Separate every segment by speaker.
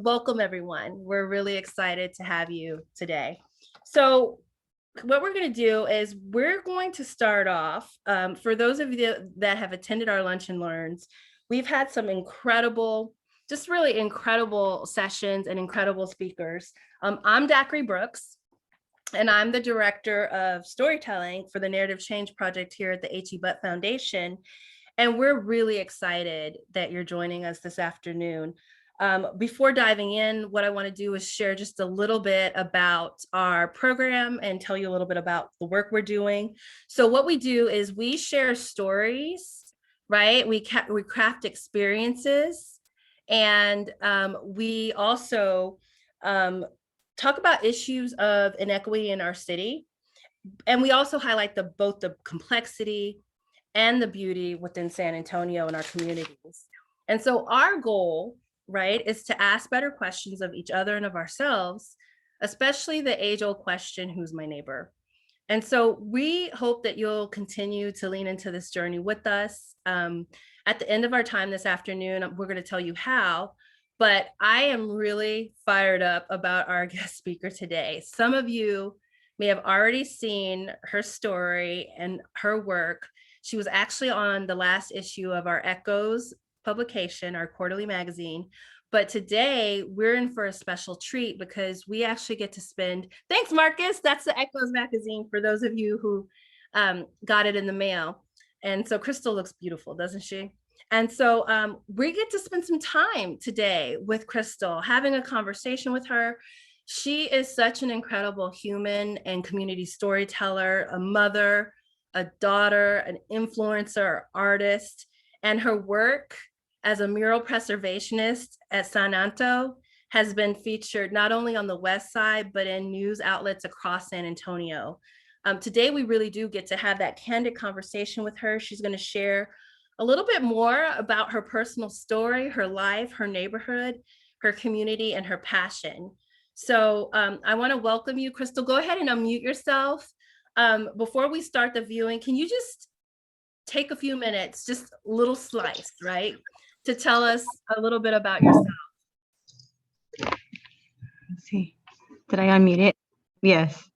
Speaker 1: welcome everyone. We're really excited to have you today. So what we're going to do is we're going to start off, for those of you that have attended our Lunch and Learns, we've had some incredible, just really incredible sessions and incredible speakers. I'm Dacre Brooks, and I'm the Director of Storytelling for the Narrative Change Project here at the H.E. Butt Foundation. And we're really excited that you're joining us this afternoon. Before diving in, what I want to do is share just a little bit about our program and tell you a little bit about the work we're doing. So what we do is we share stories, right? We craft experiences, and we also talk about issues of inequity in our city. And we also highlight both the complexity and the beauty within San Antonio and our communities. And so our goal, right, is to ask better questions of each other and of ourselves, especially the age-old question, who's my neighbor? And so we hope that you'll continue to lean into this journey with us. At the end of our time this afternoon, we're going to tell you how, but I am really fired up about our guest speaker today. Some of you may have already seen her story and her work. She was actually on the last issue of our Echoes publication, our quarterly magazine. But today we're in for a special treat because we actually get to spend, thanks Marcus, that's the Echoes magazine for those of you who got it in the mail. And so Crystal looks beautiful, doesn't she? And so we get to spend some time today with Crystal, having a conversation with her. She is such an incredible human and community storyteller, a mother, a daughter, an influencer, artist, and her work as a mural preservationist at San Anto has been featured not only on the West Side, but in news outlets across San Antonio. Today, we really do get to have that candid conversation with her. She's going to share a little bit more about her personal story, her life, her neighborhood, her community, and her passion. So I want to welcome you, Crystal. Go ahead and unmute yourself. Before we start the viewing, can you just take a few minutes, just a little slice, right, to tell us a little bit about yourself?
Speaker 2: Let's see. Did I unmute it? Yes.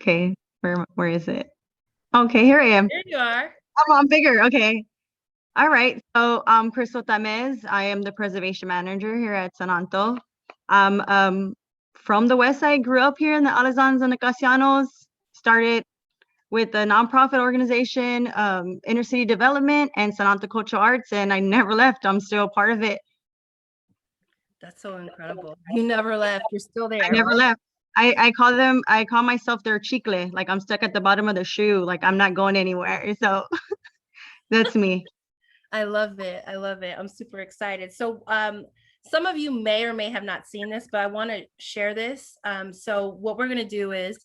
Speaker 2: Okay, where is it? Okay, here I am.
Speaker 1: There you are.
Speaker 2: Oh, I'm bigger. Okay. All right. So I'm Crystal Tamez. I am the preservation manager here at San Anto. I'm from the West Side, grew up here in the Alazans and the Casianos, started with a nonprofit organization, Inner City Development and San Anto Cultural Arts, and I never left. I'm still part of it.
Speaker 1: That's so incredible. You never left. You're still there.
Speaker 2: I never left. I call myself their chicle, like I'm stuck at the bottom of the shoe, like I'm not going anywhere. So that's me.
Speaker 1: I love it. I love it. I'm super excited. So some of you may or may have not seen this, but I want to share this. So what we're going to do is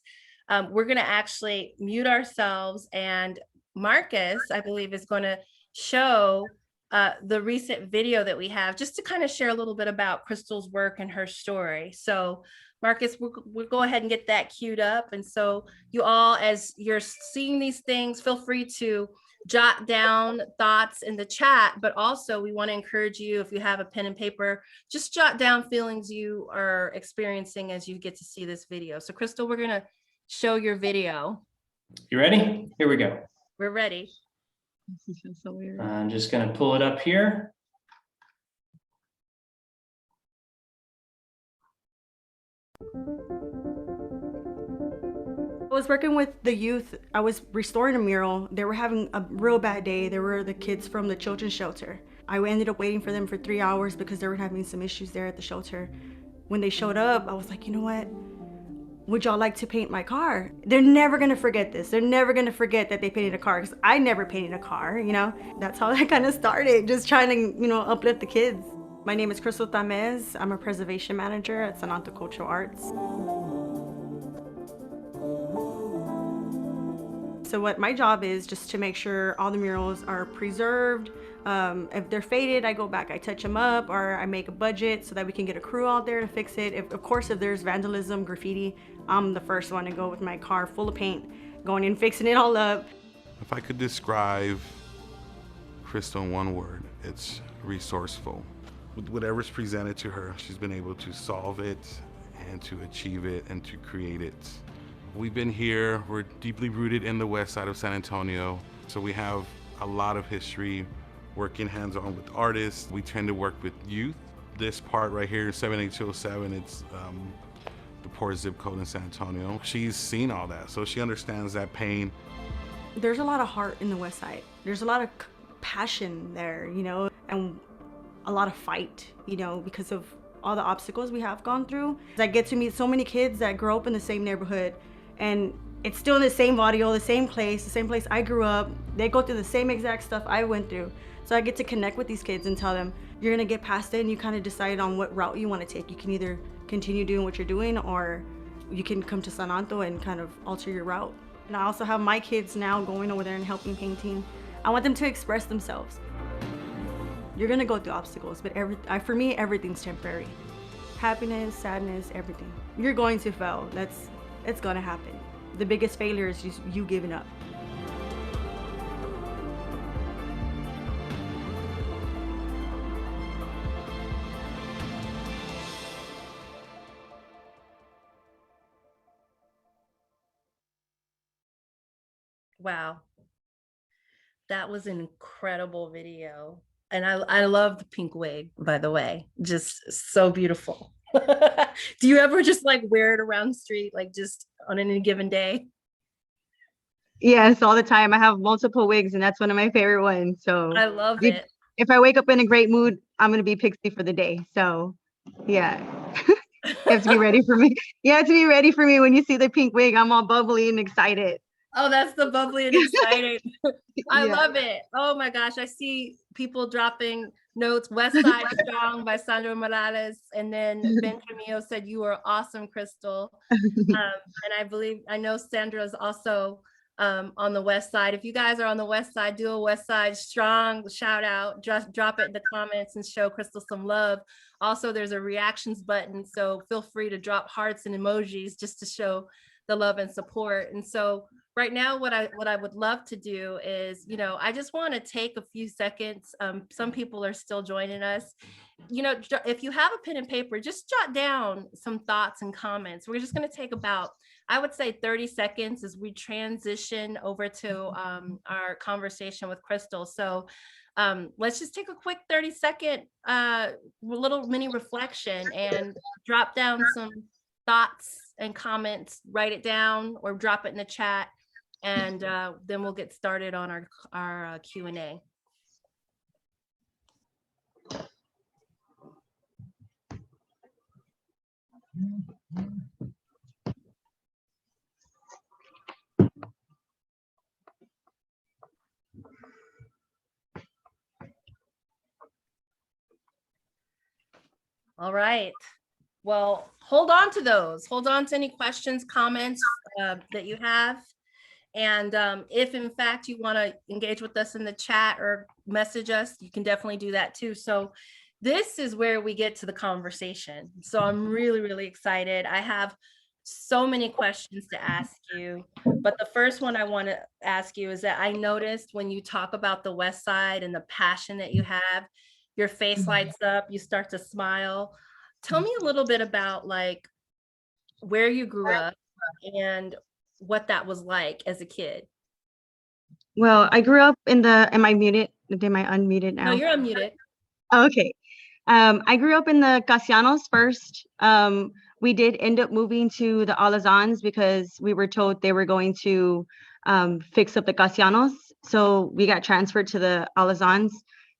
Speaker 1: we're going to actually mute ourselves, and Marcus, I believe, is going to show the recent video that we have just to kind of share a little bit about Crystal's work and her story. So Marcus, we'll go ahead and get that queued up. And so you all, as you're seeing these things, feel free to jot down thoughts in the chat, but also we want to encourage you, if you have a pen and paper, just jot down feelings you are experiencing as you get to see this video. So Crystal, we're going to show your video.
Speaker 3: You ready? Here we go.
Speaker 1: We're ready.
Speaker 2: This feels so weird.
Speaker 3: I'm just going to pull it up here.
Speaker 4: I was working with the youth. I was restoring a mural. They were having a real bad day. They were the kids from the children's shelter. I ended up waiting for them for 3 hours because they were having some issues there at the shelter. When they showed up, I was like, you know what? Would y'all like to paint my car? They're never gonna forget this. They're never gonna forget that they painted a car, because I never painted a car, you know? That's how that kind of started, just trying to, you know, uplift the kids. My name is Crystal Tamez. I'm a preservation manager at San Anto Cultural Arts. So what my job is just to make sure all the murals are preserved. If they're faded, I go back, I touch them up, or I make a budget so that we can get a crew out there to fix it. Of course, if there's vandalism, graffiti, I'm the first one to go with my car full of paint, going in, fixing it all up.
Speaker 5: If I could describe Crystal in one word, it's resourceful. with whatever's presented to her, she's been able to solve it and to achieve it and to create it. We've been here, we're deeply rooted in the west side of San Antonio, so we have a lot of history working hands-on with artists. We tend to work with youth. This part right here, 78207, it's the poorest zip code in San Antonio. She's seen all that, so she understands that pain.
Speaker 4: There's a lot of heart in the West Side. There's a lot of passion there, you know, and a lot of fight, you know, because of all the obstacles we have gone through. I get to meet so many kids that grow up in the same neighborhood, and it's still in the same barrio, the same place I grew up. They go through the same exact stuff I went through. So I get to connect with these kids and tell them, you're gonna get past it, and you kind of decide on what route you want to take. You can either continue doing what you're doing, or you can come to San Anto and kind of alter your route. And I also have my kids now going over there and helping painting. I want them to express themselves. You're gonna go through obstacles, but for me, everything's temporary. Happiness, sadness, everything. You're going to fail. It's gonna happen. The biggest failure is just you giving up.
Speaker 1: Wow. That was an incredible video. And I love the pink wig, by the way, just so beautiful. Do you ever just like wear it around the street, like just on any given day?
Speaker 2: Yes, all the time. I have multiple wigs, and that's one of my favorite ones. So
Speaker 1: I love
Speaker 2: if,
Speaker 1: it.
Speaker 2: if I wake up in a great mood, I'm gonna be Pixie for the day. So yeah. You have to be ready for me. You have to be ready for me when you see the pink wig. I'm all bubbly and excited.
Speaker 1: Oh, that's the bubbly and exciting. I
Speaker 2: Yeah.
Speaker 1: love it. Oh my gosh. I see people dropping notes. West Side Strong by Sandra Morales. And then Ben Camillo said, you are awesome, Crystal. And I know Sandra is also on the West Side. If you guys are on the West Side, do a West Side Strong shout out. Just drop it in the comments and show Crystal some love. Also, there's a reactions button, so feel free to drop hearts and emojis just to show the love and support. And so right now, what I would love to do is, you know, I just want to take a few seconds. Some people are still joining us. You know, if you have a pen and paper, just jot down some thoughts and comments. We're just going to take about, I would say 30 seconds as we transition over to our conversation with Crystal. So let's just take a quick 30-second little mini reflection and drop down some thoughts and comments, write it down or drop it in the chat. And then we'll get started on our Q&A. All right. Well, hold on to those. Hold on to any questions, comments that you have. And if in fact you want to engage with us in the chat or message us, you can definitely do that too. So this is where we get to the conversation. So I'm really, really excited. I have so many questions to ask you, but the first one I want to ask you is that I noticed when you talk about the West Side and the passion that you have, your face lights up, you start to smile. Tell me a little bit about like where you grew up and what that was like as a kid.
Speaker 2: Well, I grew up in the, am I muted? Am I unmuted now?
Speaker 1: No, you're unmuted.
Speaker 2: Okay. I grew up in the Casianos first. We did end up moving to the Alazans because we were told they were going to fix up the Casianos. So we got transferred to the Alazans,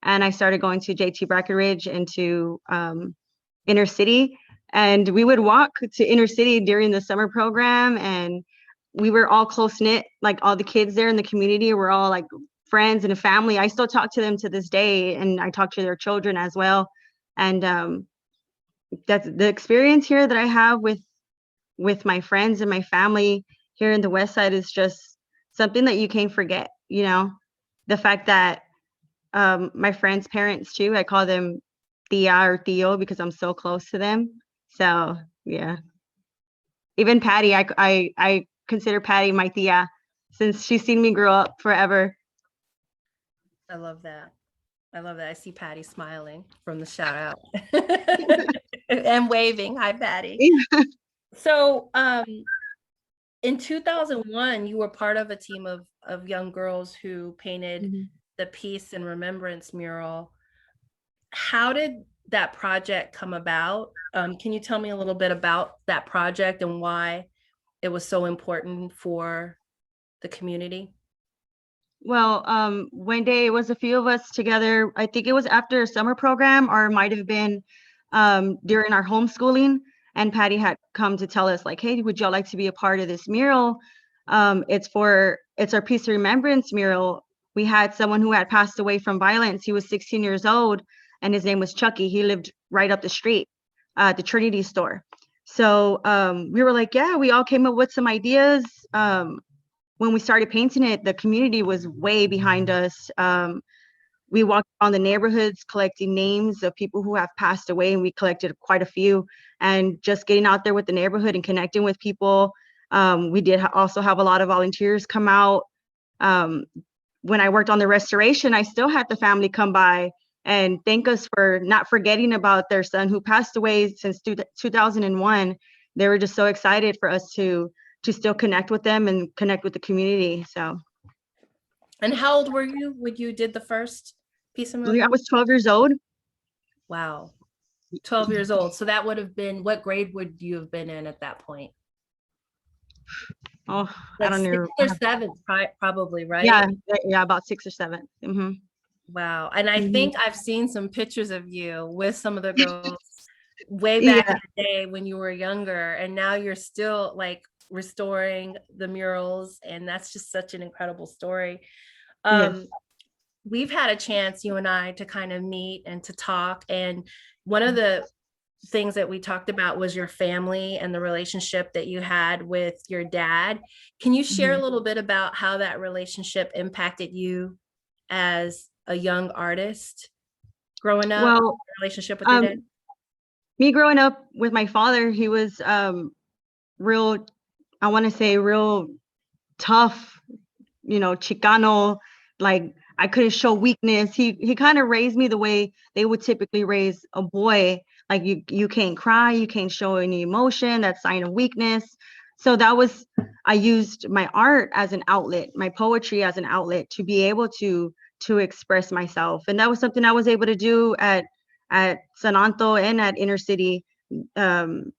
Speaker 2: and I started going to JT Brackenridge and to inner city. And we would walk to inner city during the summer program, and we were all close knit. Like all the kids there in the community were all like friends and a family. I still talk to them to this day, and I talk to their children as well. And that's the experience here that I have with my friends and my family here in the West Side is just something that you can't forget. You know, the fact that my friends' parents too, I call them Tia or Tio because I'm so close to them. So yeah, even Patty, I consider Patty my Tia since she's seen me grow up forever.
Speaker 1: I love that. I love that. I see Patty smiling from the shout out and waving. Hi, Patty. So, in 2001, you were part of a team of young girls who painted
Speaker 2: Mhm.
Speaker 1: the Peace and Remembrance mural. How did that project come about? Can you tell me a little bit about that project and why it was so important for the community?
Speaker 2: Well, one day it was a few of us together. I think it was after a summer program, or it might have been during our homeschooling. And Patty had come to tell us, like, "Hey, would y'all like to be a part of this mural? It's our Peace and Remembrance mural." We had someone who had passed away from violence. He was 16 years old, and his name was Chucky. He lived right up the street at the Trinity store. So we were like, "Yeah," we all came up with some ideas. When we started painting it, the community was way behind us. We walked around the neighborhoods collecting names of people who have passed away, and we collected quite a few. And just getting out there with the neighborhood and connecting with people. We did also have a lot of volunteers come out. Um, when I worked on the restoration, I still had the family come by and thank us for not forgetting about their son who passed away since 2001. They were just so excited for us to still connect with them and connect with the community. So
Speaker 1: And how old were you when you did the first Peace and
Speaker 2: I think I
Speaker 1: Remembrance?
Speaker 2: was 12 years old.
Speaker 1: Wow, 12 years old. So that would have been, what grade would you have been in at that point?
Speaker 2: Oh, I
Speaker 1: Like
Speaker 2: don't know.
Speaker 1: sixth or seventh, probably, right?
Speaker 2: Yeah, about 6 or 7.
Speaker 1: Wow. And I
Speaker 2: Mhm.
Speaker 1: think I've seen some pictures of you with some of the girls way
Speaker 2: Yeah.
Speaker 1: back in the day when you were younger, and now you're still like restoring the murals, and that's just such an incredible story.
Speaker 2: Yes.
Speaker 1: We've had a chance, you and I, to kind of meet and to talk, and one of the things that we talked about was your family and the relationship that you had with your dad. Can you share a
Speaker 2: Mhm.
Speaker 1: little bit about how that relationship impacted you as a young artist growing up,
Speaker 2: Well,
Speaker 1: relationship with your
Speaker 2: um,
Speaker 1: dad?
Speaker 2: me growing up with my father, he was real, I want to say real tough, Chicano, like I couldn't show weakness. He kind of raised me the way they would typically raise a boy. Like you can't cry, you can't show any emotion, that's sign of weakness. So I used my art as an outlet, my poetry as an outlet to be able to express myself. And that was something I was able to do at San Anto and at Inner City. Um,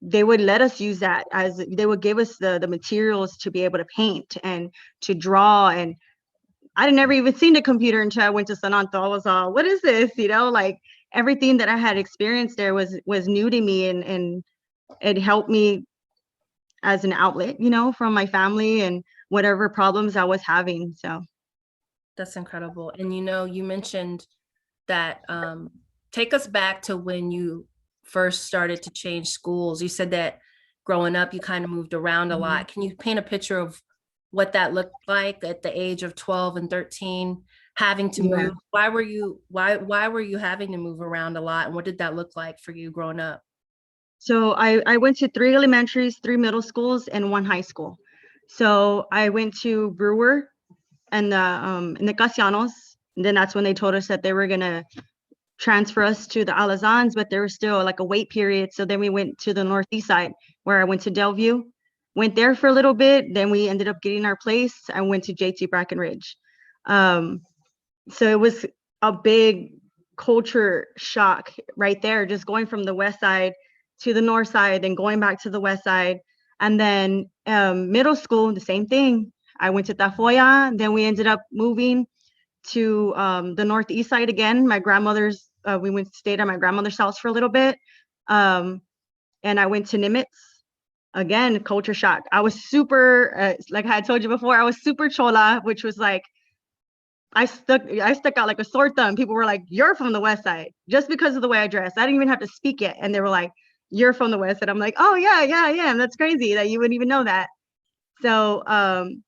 Speaker 2: they would let us use that, as they would give us the materials to be able to paint and to draw. And I had never even seen a computer until I went to San Anto. I was all, what is this? Like everything that I had experienced there was new to me, and it helped me as an outlet, from my family and whatever problems I was having. So
Speaker 1: That's incredible. And you mentioned that take us back to when you first started to change schools. You said that growing up, you kind of moved around a lot. Can you paint a picture of what that looked like at the age of 12 and 13, having to
Speaker 2: yeah.
Speaker 1: move? Why were you having to move around a lot? And what did that look like for you growing up?
Speaker 2: So I went to 3 elementaries, 3 middle schools, and 1 high school. So I went to Brewer and the Casianos. And then that's when they told us that they were gonna transfer us to the Alazans, but there was still like a wait period. So then we went to the northeast side, where I went to Delview, went there for a little bit. Then we ended up getting our place. I went to JT Brackenridge. So it was a big culture shock right there, just going from the west side to the north side, then going back to the west side. And then middle school, the same thing. I went to Tafoya, then we ended up moving to the northeast side again. My grandmother's, we stayed at my grandmother's house for a little bit. And I went to Nimitz. Again, culture shock. I was super, like I had told you before, I was super chola, which was like, I stuck out like a sore thumb. People were like, "You're from the West Side," just because of the way I dressed. I didn't even have to speak it, and they were like, "You're from the West Side." I'm like, "Oh yeah, yeah, yeah." And that's crazy that you wouldn't even know that. So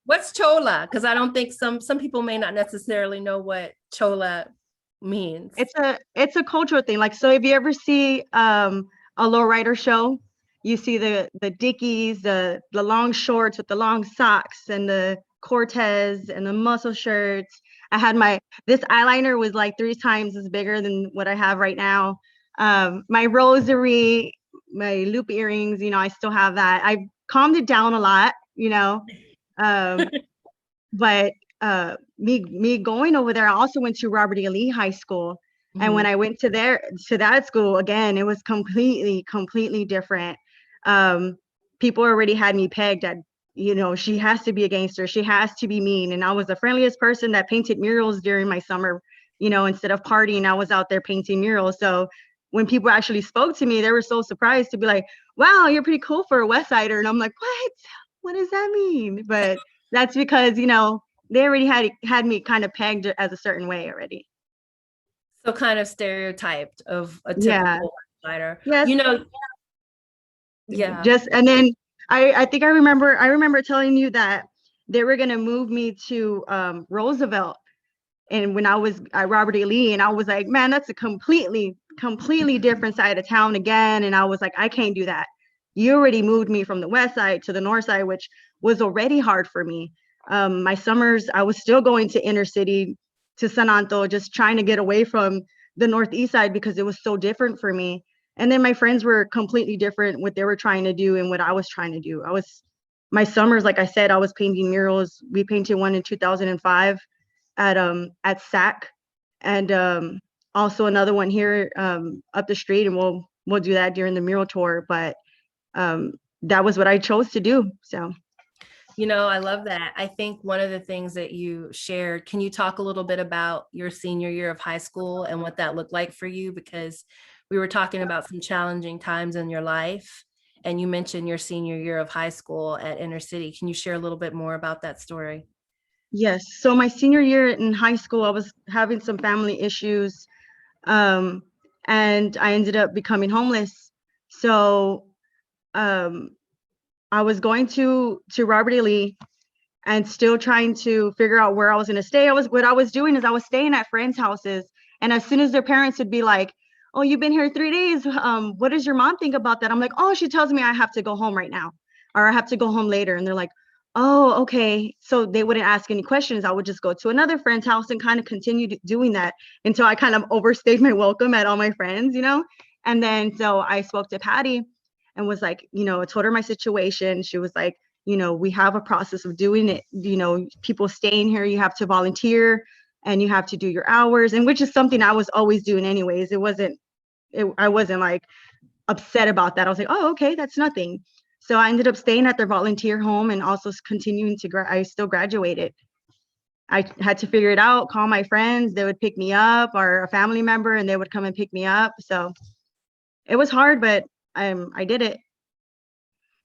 Speaker 1: What's chola? Because I don't think some people may not necessarily know what chola means.
Speaker 2: it's a cultural thing. Like, so if you ever see a lowrider show, you see the Dickies, the long shorts with the long socks, and the Cortez and the muscle shirts. This eyeliner was like 3 times as bigger than what I have right now. My rosary, my loop earrings, I still have that. I calmed it down a lot, um, but me going over there, I also went to Robert E. Lee High School. And when I went to that school, again, it was completely different. People already had me pegged at, she has to be a gangster. She has to be mean. And I was the friendliest person that painted murals during my summer, instead of partying, I was out there painting murals. So when people actually spoke to me, they were so surprised to be like, wow, you're pretty cool for a West Sider. And I'm like, what does that mean? But that's because, they already had me kind of pegged as a certain way already.
Speaker 1: So kind of stereotyped of a
Speaker 2: Yeah.
Speaker 1: typical fighter.
Speaker 2: Yes.
Speaker 1: Yeah.
Speaker 2: Just, and then I think I remember telling you that they were gonna move me to Roosevelt, and when I was at Robert E. Lee, and I was like, man, that's a completely different side of town again. And I was like, I can't do that. You already moved me from the west side to the north side, which was already hard for me. My summers, I was still going to inner city, to San Anto, just trying to get away from the northeast side because it was so different for me. And then my friends were completely different, what they were trying to do and what I was trying to do. My summers, like I said, I was painting murals. We painted one in 2005 at SAC, and also another one here up the street, and we'll do that during the mural tour. But that was what I chose to do. So
Speaker 1: I love that. I think one of the things that you shared, can you talk a little bit about your senior year of high school and what that looked like for you? Because we were talking about some challenging times in your life, and you mentioned your senior year of high school at inner city. Can you share a little bit more about that story?
Speaker 2: yes, so my senior year in high school, I was having some family issues, and I ended up becoming homeless. So I was going to Robert E. Lee and still trying to figure out where I was going to stay. What I was doing is I was staying at friends' houses, and as soon as their parents would be like, "Oh, you've been here 3 days. What does your mom think about that?" I'm like, "Oh, she tells me I have to go home right now, or I have to go home later." And they're like, "Oh, okay." So they wouldn't ask any questions. I would just go to another friend's house and kind of continue doing that until I kind of overstayed my welcome at all my friends, And then so I spoke to Patty and was like, I told her my situation. She was like, we have a process of doing it. People staying here, you have to volunteer and you have to do your hours, and which is something I was always doing anyways. I wasn't like upset about that. I was like, oh, okay, that's nothing. So I ended up staying at their volunteer home and also continuing I still graduated. I had to figure it out, call my friends, they would pick me up, or a family member, and they would come and pick me up. So it was hard, but I did it.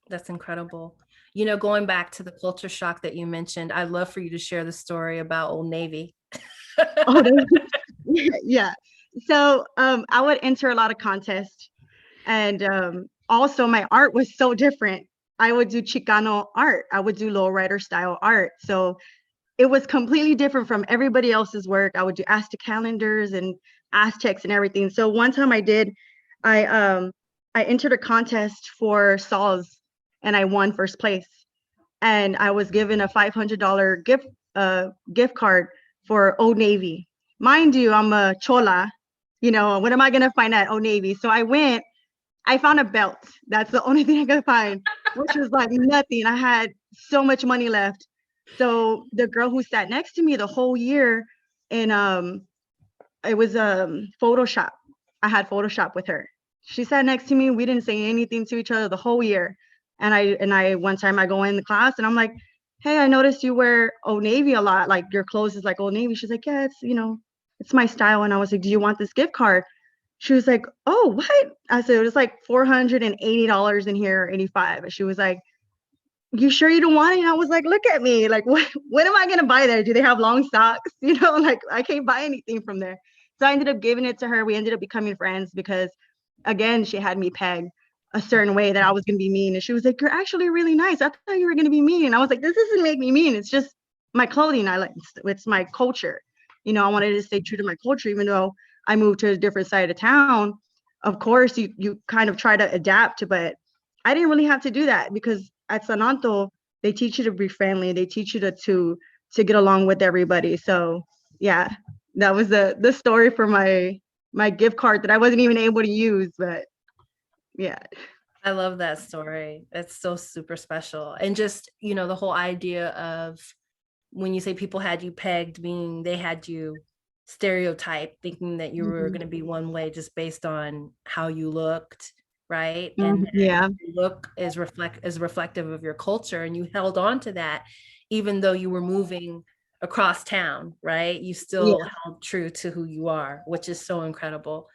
Speaker 1: That's incredible. Going back to the culture shock that you mentioned, I'd love for you to share the story about Old Navy.
Speaker 2: Oh, yeah. So I would enter a lot of contests, and also my art was so different. I would do Chicano art. I would do lowrider style art. So it was completely different from everybody else's work. I would do Aztec calendars and Aztecs and everything. So one time I entered a contest for saws, and I won first place. And I was given a $500 gift card for Old Navy. Mind you, I'm a chola. What am I gonna find at Old Navy? So I found a belt. That's the only thing I could find, which was like nothing. I had so much money left. So the girl who sat next to me the whole year, and it was Photoshop. I had Photoshop with her. She sat next to me. We didn't say anything to each other the whole year. And I one time I go in the class and I'm like, hey, I noticed you wear Old Navy a lot. Like your clothes is like Old Navy. She's like, yeah, it's my style. And I was like, do you want this gift card? She was like, oh, what? I said, it was like $480 in here, 85. And she was like, you sure you don't want it? And I was like, look at me. Like, what am I going to buy there? Do they have long socks? Like I can't buy anything from there. So I ended up giving it to her. We ended up becoming friends because, again, she had me pegged a certain way that I was going to be mean. And she was like, you're actually really nice. I thought you were going to be mean. And I was like, this doesn't make me mean. It's just my clothing. It's my culture. I wanted to stay true to my culture, even though I moved to a different side of town. Of course, you kind of try to adapt, but I didn't really have to do that because at San Anto, they teach you to be friendly. They teach you to get along with everybody. So yeah, that was the story for my gift card that I wasn't even able to use, but yeah.
Speaker 1: I love that story. It's so super special. And just, the whole idea of when you say people had you pegged, meaning they had you stereotyped, thinking that you were
Speaker 2: Mhm.
Speaker 1: going to be one way just based on how you looked, right?
Speaker 2: Mhm,
Speaker 1: And
Speaker 2: yeah.
Speaker 1: your look is reflective of your culture, and you held on to that, even though you were moving across town, right? You
Speaker 2: Yeah.
Speaker 1: still held true to who you are, which is so incredible.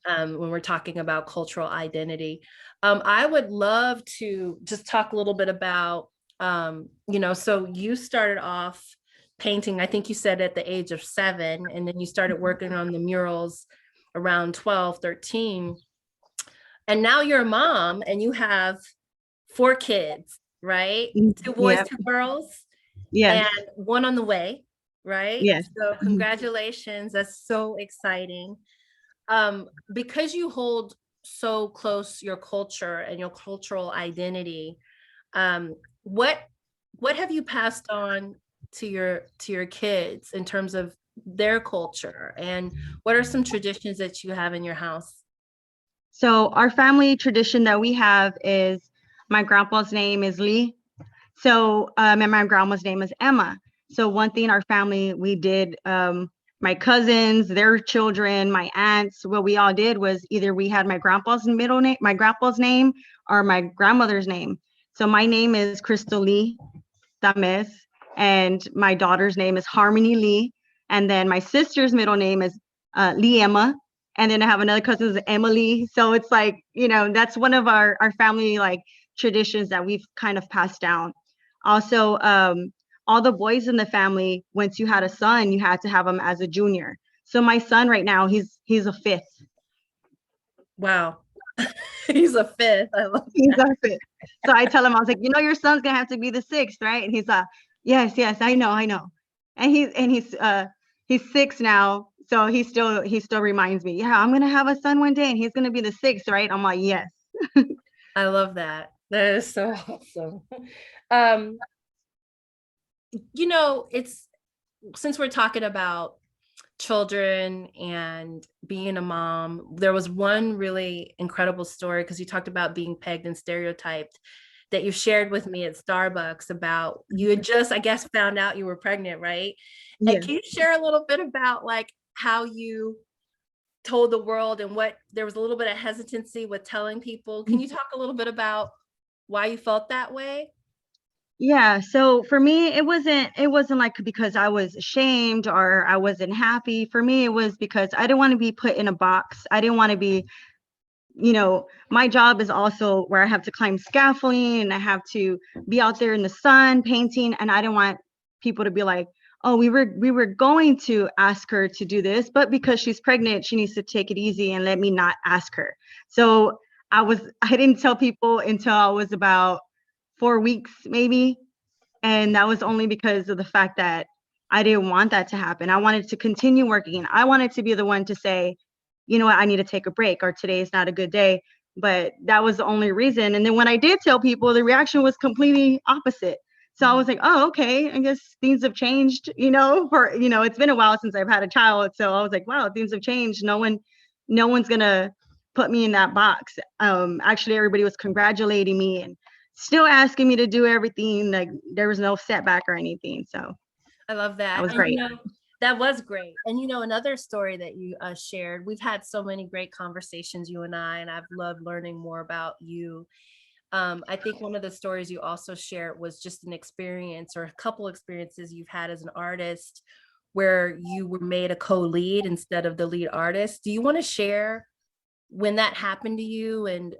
Speaker 1: When we're talking about cultural identity. I would love to just talk a little bit about, so you started off painting, I think you said at the age of 7, and then you started working on the murals around 12, 13. And now you're a mom and you have 4 kids, right? 2 boys,
Speaker 2: Yep.
Speaker 1: 2 girls,
Speaker 2: Yes.
Speaker 1: and 1 on the way, right?
Speaker 2: Yes.
Speaker 1: So
Speaker 2: Mhm.
Speaker 1: congratulations. That's so exciting. Because you hold so close your culture and your cultural identity, um, what what have you passed on to your kids in terms of their culture, and what are some traditions that you have in your house?
Speaker 2: So our family tradition that we have is my grandpa's name is Lee. So and my grandma's name is Emma. So one thing in our family we did, my cousins, their children, my aunts, what we all did was either we had my grandpa's middle name, my grandpa's name, or my grandmother's name. So my name is Crystal Lee Tamez, and my daughter's name is Harmony Lee, and then my sister's middle name is Lee Emma, and then I have another cousin is Emily. So it's like, that's one of our family like traditions that we've kind of passed down. Also, all the boys in the family, once you had a son, you had to have him as a junior. So my son right now, he's a fifth.
Speaker 1: Wow. He's a 5th. I love
Speaker 2: He's
Speaker 1: that.
Speaker 2: a fifth. So I tell him, I was like, your son's gonna have to be the sixth, right? And he's yes, yes, I know. And he's 6 now. So he still reminds me, yeah, I'm gonna have a son one day and he's gonna be the sixth, right? I'm like, yes.
Speaker 1: I love that. That is so awesome. Um, it's since we're talking about children and being a mom, there was one really incredible story because you talked about being pegged and stereotyped that you shared with me at Starbucks about you had just, I guess, found out you were pregnant, right? And
Speaker 2: Yeah.
Speaker 1: can you share a little bit about like how you told the world and what there was a little bit of hesitancy with telling people? Can you talk a little bit about why you felt that way?
Speaker 2: Yeah, so for me, it wasn't like because I was ashamed or I wasn't happy. For me, it was because I didn't want to be put in a box. I didn't want to be, my job is also where I have to climb scaffolding and I have to be out there in the sun painting, and I didn't want people to be like, "Oh, we were going to ask her to do this, but because she's pregnant, she needs to take it easy and let me not ask her." So I didn't tell people until I was about 4 weeks maybe, and that was only because of the fact that I didn't want that to happen. I wanted to continue working. I wanted to be the one to say, you know what, I need to take a break, or today is not a good day. But that was the only reason. And then when I did tell people, the reaction was completely opposite. So I was like, oh, okay, I guess things have changed, it's been a while since I've had a child. So I was like, wow, things have changed. No one's gonna put me in that box. Actually, everybody was congratulating me and still asking me to do everything. Like there was no setback or anything. So
Speaker 1: I love
Speaker 2: that
Speaker 1: that.
Speaker 2: was
Speaker 1: And
Speaker 2: great.
Speaker 1: that was great. And another story that you shared, we've had so many great conversations, you and I've loved learning more about you. I think one of the stories you also shared was just an experience or a couple experiences you've had as an artist where you were made a co-lead instead of the lead artist. Do you want to share when that happened to you and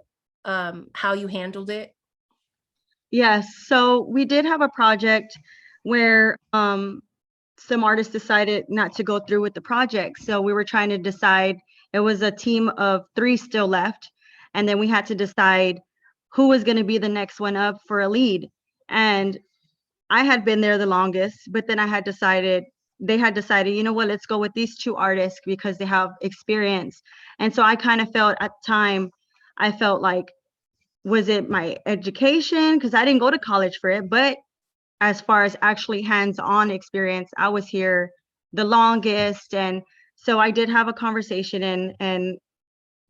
Speaker 1: how you handled it?
Speaker 2: Yes. So we did have a project where some artists decided not to go through with the project. So we were trying to decide, it was a team of 3 still left. And then we had to decide who was going to be the next one up for a lead. And I had been there the longest, but then they had decided, you know what, let's go with these 2 artists because they have experience. And so I kind of felt at the time, I felt like, was it my education? Because I didn't go to college for it, but as far as actually hands-on experience, I was here the longest. And so I did have a conversation, and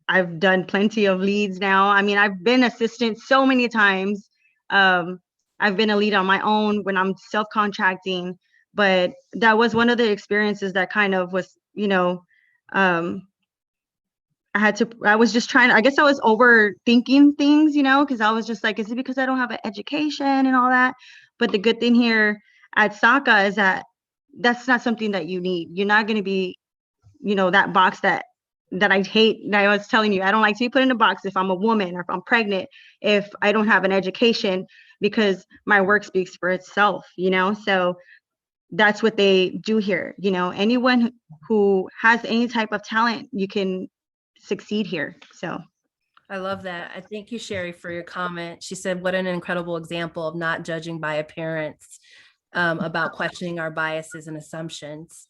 Speaker 2: I've done plenty of leads now. I mean, I've been assistant so many times. I've been a lead on my own when I'm self-contracting, but that was one of the experiences that kind of was, um, I was just trying, I guess I was overthinking things, because I was just like, is it because I don't have an education and all that? But the good thing here at SACA is that that's not something that you need. You're not going to be, that box that I hate. And I was telling you, I don't like to be put in a box if I'm a woman or if I'm pregnant, if I don't have an education, because my work speaks for itself, so that's what they do here. Anyone who has any type of talent, you can succeed here. So
Speaker 1: I love that. I thank you, Sherry, for your comment. She said, what an incredible example of not judging by appearance, about questioning our biases and assumptions.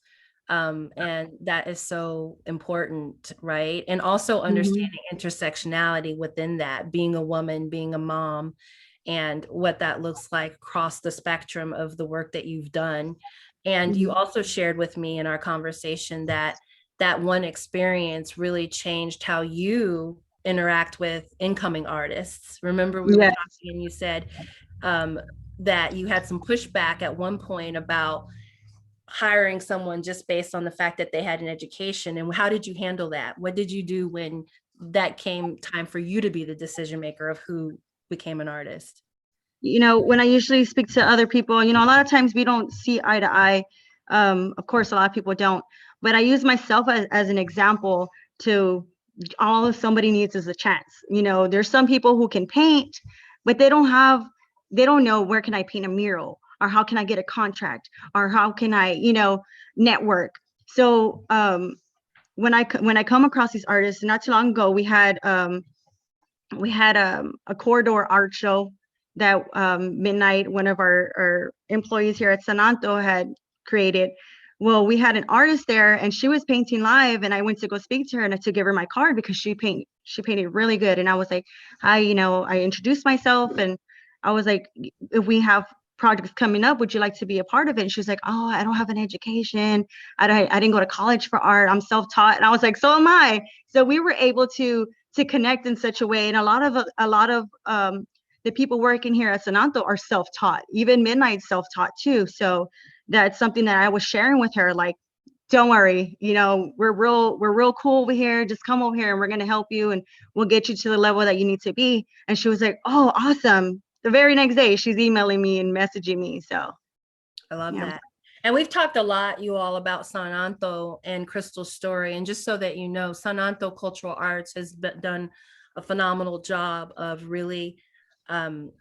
Speaker 1: And that is so important, right? And also understanding intersectionality within that, being a woman, being a mom, and what that looks like across the spectrum of the work that you've done. And you also shared with me in our conversation that that one experience really changed how you interact with incoming artists. Remember, we were
Speaker 2: Yes.
Speaker 1: talking and you said that you had some pushback at one point about hiring someone just based on the fact that they had an education. And how did you handle that? What did you do when that came time for you to be the decision maker of who became an artist?
Speaker 2: When I usually speak to other people, a lot of times we don't see eye to eye. Of course, a lot of people don't, but I use myself as an example to all somebody needs is a chance. There's some people who can paint, but they don't know where can I paint a mural, or how can I get a contract, or how can I, network. So when I come across these artists, not too long ago, we had a corridor art show that Midnight, one of our employees here at San Anto, had created. Well, we had an artist there, and she was painting live, and I went to go speak to her and to give her my card because she painted really good. And I was like, hi, I introduced myself, and I was like, if we have projects coming up, would you like to be a part of it? And she was like, oh, I don't have an education. I didn't go to college for art. I'm self-taught. And I was like, so am I. So we were able to connect in such a way. And a lot of the people working here at San Anto are self-taught. Even Midnight self-taught too. So that's something that I was sharing with her. Like, don't worry, we're real cool over here. Just come over here and we're gonna help you, and we'll get you to the level that you need to be. And she was like, oh, awesome. The very next day, she's emailing me and messaging me. So
Speaker 1: I love that. And we've talked a lot, you all, about San Anto and Crystal's story. And just so that you know, San Anto Cultural Arts has done a phenomenal job of really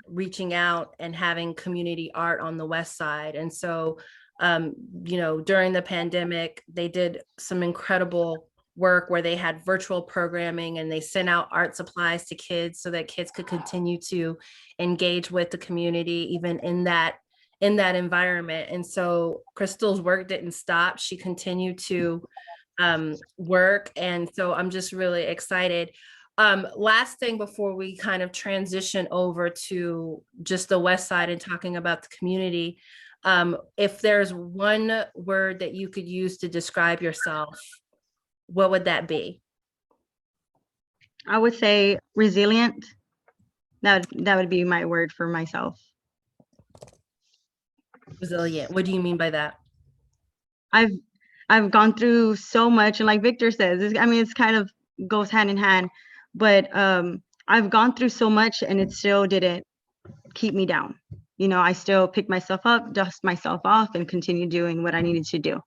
Speaker 1: reaching out and having community art on the West Side. And so, during the pandemic, they did some incredible work where they had virtual programming and they sent out art supplies to kids so that kids could continue to engage with the community, even in that environment. And so Crystal's work didn't stop. She continued to work. And so I'm just really excited. Last thing before we kind of transition over to just the West Side and talking about the community, if there's one word that you could use to describe yourself, what would that be?
Speaker 2: I would say resilient. That would be my word for myself.
Speaker 1: Resilient. What do you mean by that?
Speaker 2: I've gone through so much, and like Victor says, it's kind of goes hand in hand, but I've gone through so much and it still didn't keep me down. I still picked myself up, dust myself off, and continue doing what I needed to do.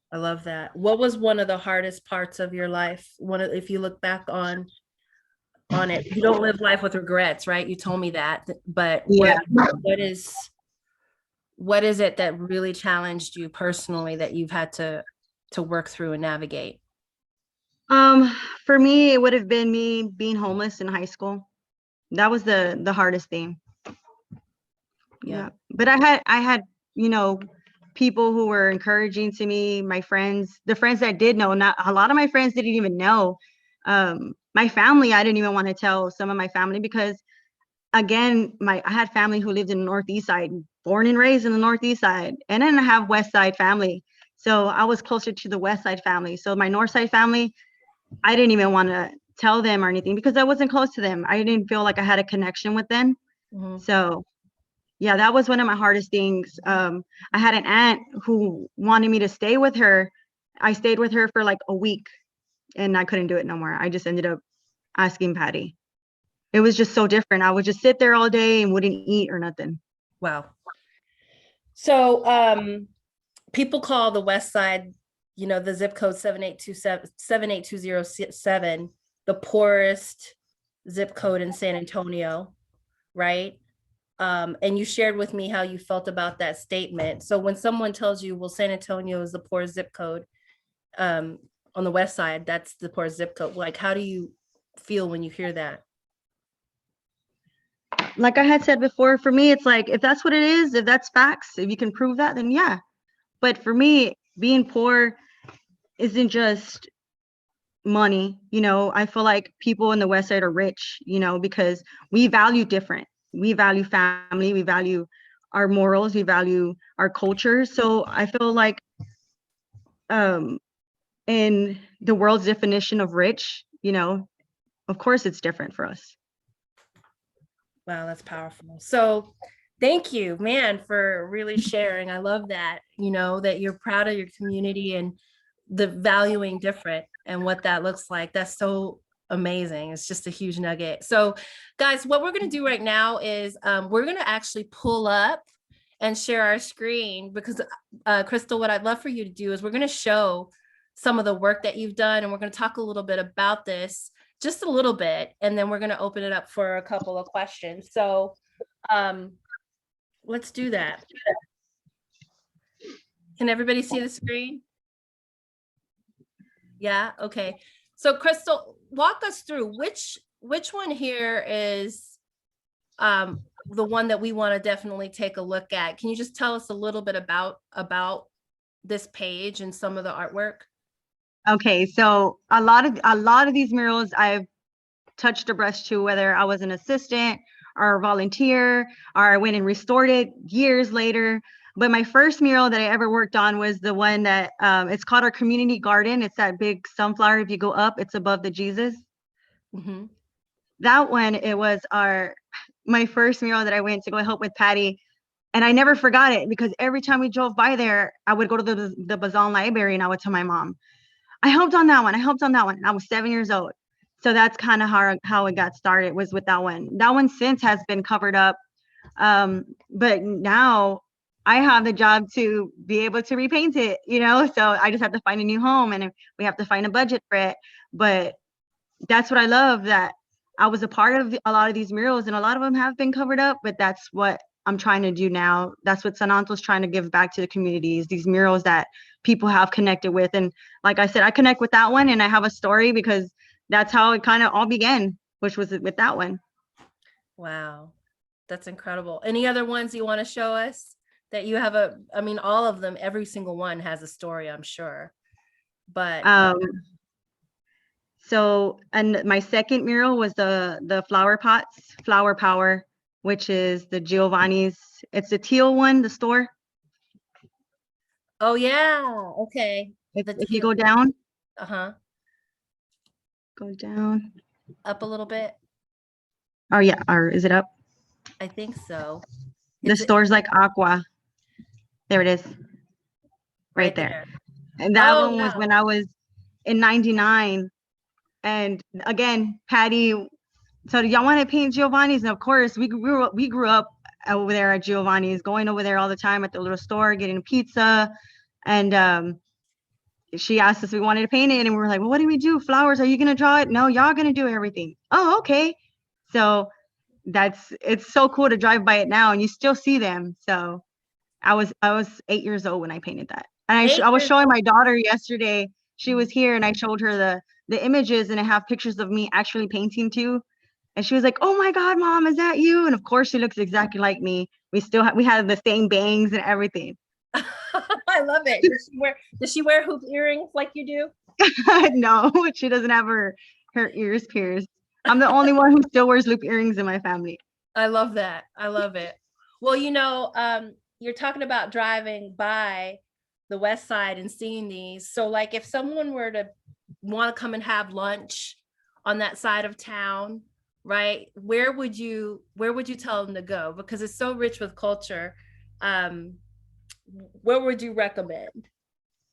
Speaker 1: I love that. What was one of the hardest parts of your life? If you look back on it, you don't live life with regrets, right? You told me that, but
Speaker 2: Yeah.
Speaker 1: what is it that really challenged you personally that you've had to work through and navigate?
Speaker 2: For me, it would have been me being homeless in high school. That was the hardest thing. Yeah. But I had, people who were encouraging to me, my friends, the friends that did know. Not a lot of my friends didn't even know. My family, I didn't even want to tell some of my family because, again, I had family who lived in the Northeast side, born and raised in the Northeast side, and then I have West Side family. So I was closer to the West Side family. So my North Side family, I didn't even want to tell them or anything because I wasn't close to them. I didn't feel like I had a connection with them.
Speaker 1: Mhm.
Speaker 2: So yeah, that was one of my hardest things. I had an aunt who wanted me to stay with her. I stayed with her for like a week and I couldn't do it no more. I just ended up asking Patty. It was just so different. I would just sit there all day and wouldn't eat or nothing.
Speaker 1: Wow. So people call the West Side, the zip code 78207, the poorest zip code in San Antonio, right? And you shared with me how you felt about that statement. So when someone tells you, well, San Antonio is the poorest zip code, on the West Side, that's the poorest zip code. Like, how do you feel when you hear that?
Speaker 2: Like I had said before, for me, it's like, if that's what it is, if that's facts, if you can prove that, then yeah. But for me, being poor isn't just money. I feel like people in the West Side are rich, because we value different. We value family, we value our morals, we value our culture. So I feel like in the world's definition of rich, of course it's different for us.
Speaker 1: Wow, that's powerful. So thank you, man, for really sharing. I love that, that you're proud of your community and the valuing different and what that looks like. That's so amazing. It's just a huge nugget. So guys, what we're going to do right now is we're going to actually pull up and share our screen because Crystal, what I'd love for you to do is we're going to show some of the work that you've done, and we're going to talk a little bit about this, just a little bit, and then we're going to open it up for a couple of questions. So let's do that. Can everybody see the screen? Yeah, okay. So Crystal, walk us through which one here is the one that we want to definitely take a look at. Can you just tell us a little bit about this page and some of the artwork?
Speaker 2: Okay, so a lot of these murals I've touched a brush to, whether I was an assistant or a volunteer, or I went and restored it years later. But my first mural that I ever worked on was the one that it's called our community garden. It's that big sunflower. If you go up, it's above the Jesus.
Speaker 1: Mm-hmm.
Speaker 2: That one, it was my first mural that I went to go help with Patty. And I never forgot it because every time we drove by there, I would go to the Bazan library and I would tell my mom, I helped on that one. I helped on that one. And I was 7 years old. So that's kind of how it got started, was with that one. That one since has been covered up. But now I have the job to be able to repaint it, so I just have to find a new home and we have to find a budget for it. But that's what I love, that I was a part of a lot of these murals, and a lot of them have been covered up, but that's what I'm trying to do now. That's what San Anto's trying to give back to the communities, these murals that people have connected with. And like I said, I connect with that one and I have a story because that's how it kind of all began, which was with that one.
Speaker 1: Wow, that's incredible. Any other ones you want to show us that you have all of them, every single one has a story, I'm sure. But
Speaker 2: so, and my second mural was the flower pots, Flower Power, which is the Giovanni's. It's the teal one, the store.
Speaker 1: oh yeah, okay.
Speaker 2: If you go down.
Speaker 1: Uh-huh.
Speaker 2: Go down.
Speaker 1: Up a little bit.
Speaker 2: Oh yeah, or is it up?
Speaker 1: I think so.
Speaker 2: The store's like Aqua. There it is. Right there. And that one was when I was in 99. And again, Patty said, y'all want to paint Giovanni's? And of course, we grew up over there at Giovanni's, going over there all the time at the little store, getting pizza. And she asked us if we wanted to paint it. And we were like, well, what do we do? Flowers, are you going to draw it? No, y'all going to do everything. Oh, okay. So it's so cool to drive by it now and you still see them. So I was 8 years old when I painted that. And I was showing my daughter yesterday. She was here and I showed her the images, and I have pictures of me actually painting too. And she was like, oh my God, Mom, is that you? And of course she looks exactly like me. We had the same bangs and everything.
Speaker 1: I love it. Does she wear hoop earrings like you do?
Speaker 2: No, she doesn't have her ears pierced. I'm the only one who still wears loop earrings in my family.
Speaker 1: I love that. I love it. Well, you're talking about driving by the west side and seeing these. So like if someone were to want to come and have lunch on that side of town, right? Where would you tell them to go? Because it's so rich with culture. Um, where would you recommend?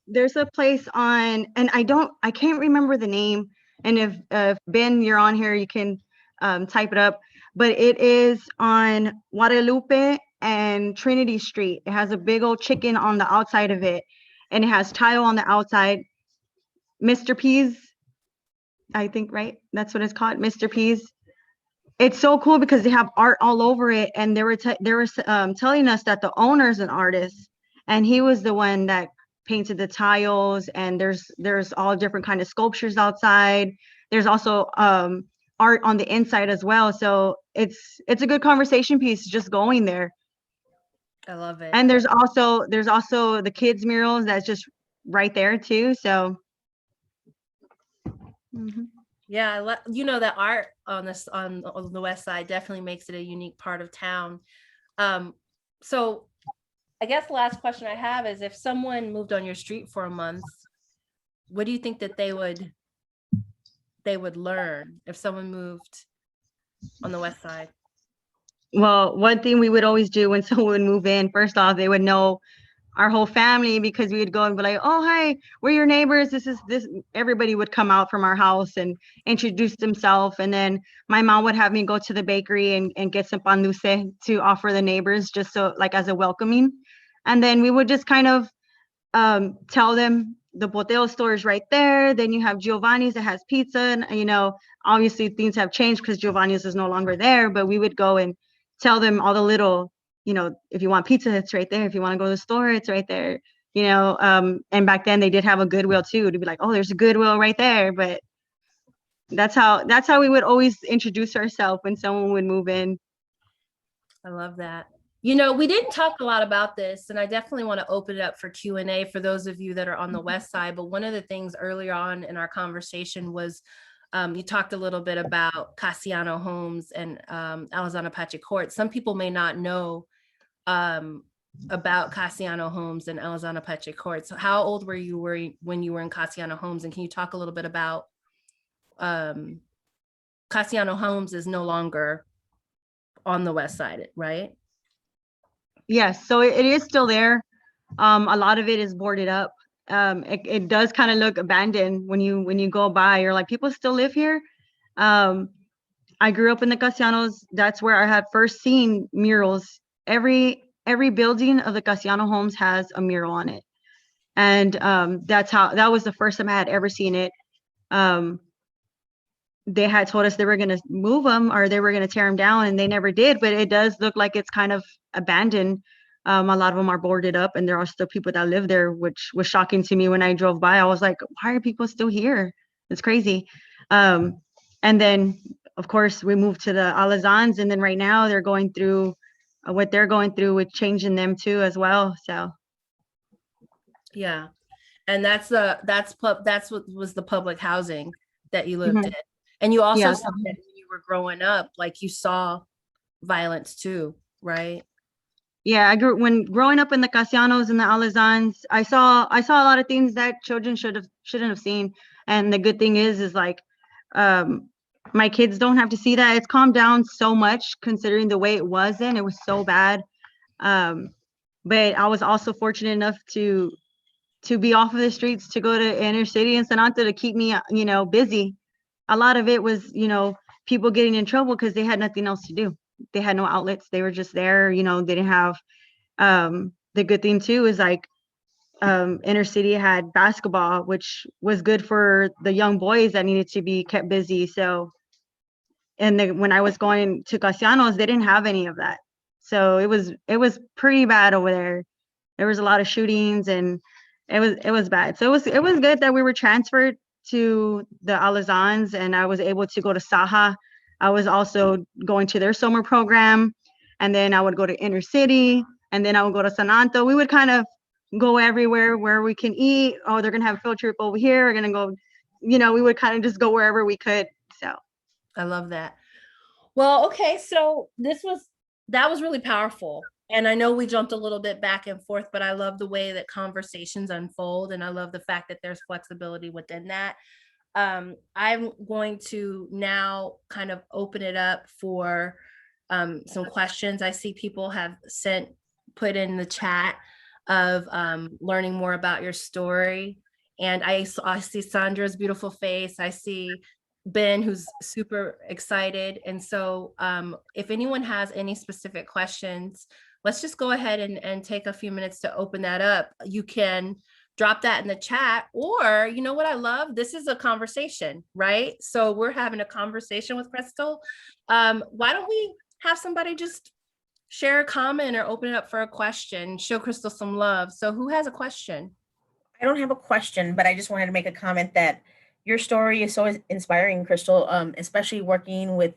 Speaker 2: There's a place on, and I can't remember the name. And if Ben, you're on here, you can type it up. But it is on Guadalupe and Trinity Street. It has a big old chicken on the outside of it, and it has tile on the outside. Mr. P's, I think, right? That's what it's called, Mr. P's. It's so cool because they have art all over it, and they were telling us that the owner's an artist, and he was the one that painted the tiles. And there's all different kind of sculptures outside. There's also art on the inside as well. So it's a good conversation piece just going there.
Speaker 1: I love it.
Speaker 2: And there's also the kids murals that's just right there too. So. Mhm.
Speaker 1: Yeah, that art on the west side definitely makes it a unique part of town. So I guess the last question I have is, if someone moved on your street for a month, what do you think that they would learn if someone moved on the west side?
Speaker 2: Well, one thing we would always do when someone would move in, first off, they would know our whole family, because we would go and be like, oh, hi, we're your neighbors. This. Everybody would come out from our house and introduce themselves. And then my mom would have me go to the bakery and get some pan dulce to offer the neighbors, just so like as a welcoming. And then we would just kind of tell them the Boteo store is right there. Then you have Giovanni's that has pizza. And, obviously things have changed because Giovanni's is no longer there, but we would go and tell them all the little, if you want pizza, it's right there. If you want to go to the store, it's right there. And back then they did have a Goodwill too, to be like, oh, there's a Goodwill right there. But that's how we would always introduce ourselves when someone would move in.
Speaker 1: I love that. We didn't talk a lot about this, and I definitely want to open it up for Q&A for those of you that are on the west side. But one of the things earlier on in our conversation was you talked a little bit about Cassiano Homes and Alizana Pache Court. Some people may not know about Cassiano Homes and Alizana Pache Court. So how old were you when you were in Cassiano Homes? And can you talk a little bit about Cassiano Homes is no longer on the west side, right?
Speaker 2: Yes, so it is still there. A lot of it is boarded up. It does kind of look abandoned when you go by. You're like, people still live here. I grew up in the Cassianos. That's where I had first seen murals. Every building of the Cassiano homes has a mural on it, and that was the first time I had ever seen it. They had told us they were going to move them, or they were going to tear them down, and they never did. But it does look like it's kind of abandoned. A lot of them are boarded up, and there are still people that live there, which was shocking to me when I drove by. I was like, why are people still here? It's crazy. And then, of course, we moved to the Alazans, and then right now they're going through what they're going through with changing them too as well. So
Speaker 1: yeah, and that's what was the public housing that you lived in. And you also said that when you were growing up, like you saw violence too, right?
Speaker 2: Yeah, growing up in the Cassianos and the Alazans, I saw a lot of things that children shouldn't have seen. And the good thing is like, my kids don't have to see that. It's calmed down so much considering the way it was then. It was so bad. But I was also fortunate enough to be off of the streets, to go to inner city in San Anto to keep me, busy. A lot of it was, people getting in trouble because they had nothing else to do. They had no outlets. They were just there, they didn't have, the good thing too is like, inner city had basketball, which was good for the young boys that needed to be kept busy. So, and when I was going to Cassianos, they didn't have any of that. So it was pretty bad over there. There was a lot of shootings, and it was bad. So it was good that we were transferred to the Alazans, and I was able to go to Saha. I was also going to their summer program, and then I would go to inner city, and then I would go to San Anto. We would kind of go everywhere where we can eat. Oh, they're gonna have a field trip over here. We're gonna go, we would kind of just go wherever we could. So
Speaker 1: I love that. Well, okay, so that was really powerful. And I know we jumped a little bit back and forth, but I love the way that conversations unfold. And I love the fact that there's flexibility within that. I'm going to now kind of open it up for some questions. I see people have put in the chat of learning more about your story. And I see Sandra's beautiful face. I see Ben, who's super excited. And so if anyone has any specific questions, let's just go ahead and take a few minutes to open that up. You can drop that in the chat, or you know what I love? This is a conversation, right? So we're having a conversation with Crystal. Why don't we have somebody just share a comment or open it up for a question, show Crystal some love. So who has a question?
Speaker 6: I don't have a question, but I just wanted to make a comment that your story is so inspiring, Crystal, especially working with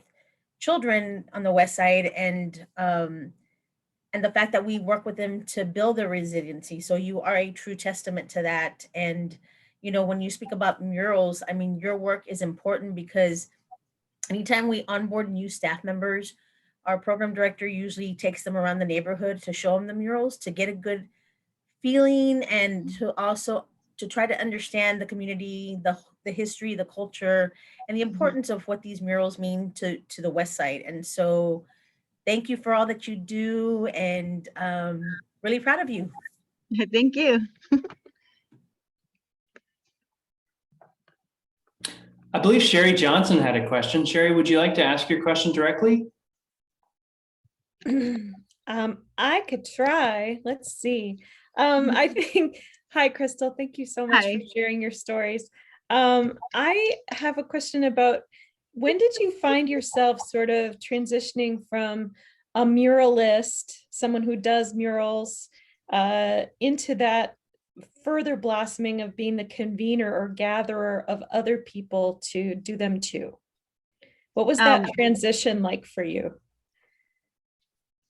Speaker 6: children on the West Side, and the fact that we work with them to build their resiliency. So you are a true testament to that. And, you know, when you speak about murals, I mean, your work is important because anytime we onboard new staff members, our program director usually takes them around the neighborhood to show them the murals to get a good feeling, and to also to try to understand the community, the history, the culture, and the importance of what these murals mean to the West Side. And so thank you for all that you do, and really proud of you.
Speaker 2: Thank you.
Speaker 3: I believe Sherry Johnson had a question. Sherry, would you like to ask your question directly?
Speaker 7: I could try. Let's see. I think, hi, Crystal. Thank you so much
Speaker 2: Hi.
Speaker 7: for sharing your stories. I have a question about, when did you find yourself sort of transitioning from a muralist, someone who does murals, into that further blossoming of being the convener or gatherer of other people to do them too? What was that transition like for you?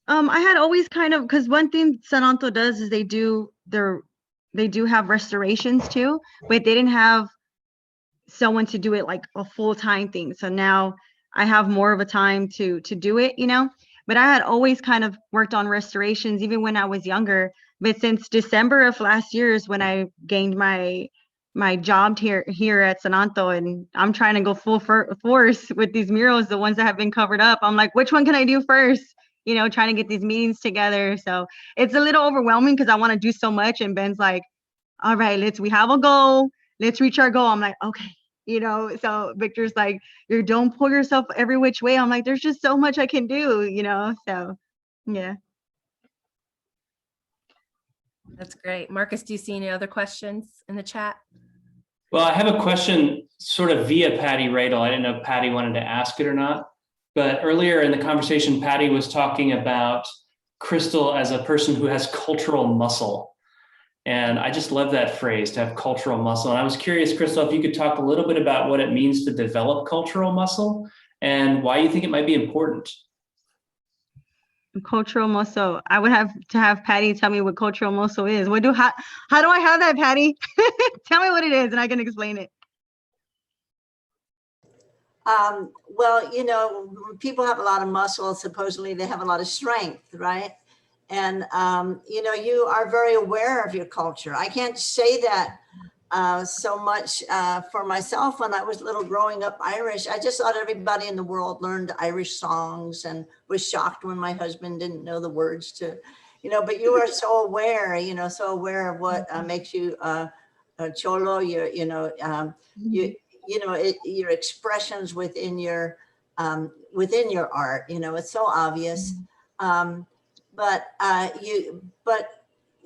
Speaker 2: I had always kind of, because one thing San Anto does is they do have restorations too, but they didn't have someone to do it like a full-time thing. So now I have more of a time to do it, you know. But I had always kind of worked on restorations even when I was younger. But since December of last year is when I gained my job here at San Anto, and I'm trying to go full force with these murals, the ones that have been covered up. I'm like, which one can I do first? You know, trying to get these meetings together. So it's a little overwhelming because I want to do so much. And Ben's like, all right, we have a goal. Let's reach our goal. I'm like, okay, you know. So Victor's like, you don't pull yourself every which way. I'm like, there's just so much I can do, you know. So yeah.
Speaker 1: That's great. Marcus, do you see any other questions in the chat?
Speaker 3: Well, I have a question sort of via Patty Radel. I didn't know if Patty wanted to ask it or not, but earlier in the conversation, Patty was talking about Crystal as a person who has cultural muscle. And I just love that phrase, to have cultural muscle. And I was curious, Crystal, if you could talk a little bit about what it means to develop cultural muscle and why you think it might be important.
Speaker 2: Cultural muscle. I would have to have Patty tell me what cultural muscle is. How do I have that, Patty? Tell me what it is and I can explain it.
Speaker 8: Well, you know, people have a lot of muscle. Supposedly they have a lot of strength, right? And, you know, you are very aware of your culture. I can't say that so much for myself. When I was little growing up Irish, I just thought everybody in the world learned Irish songs and was shocked when my husband didn't know the words to, you know, but you are so aware, you know, so aware of what makes you a cholo, you know, your expressions within your art, you know, it's so obvious. But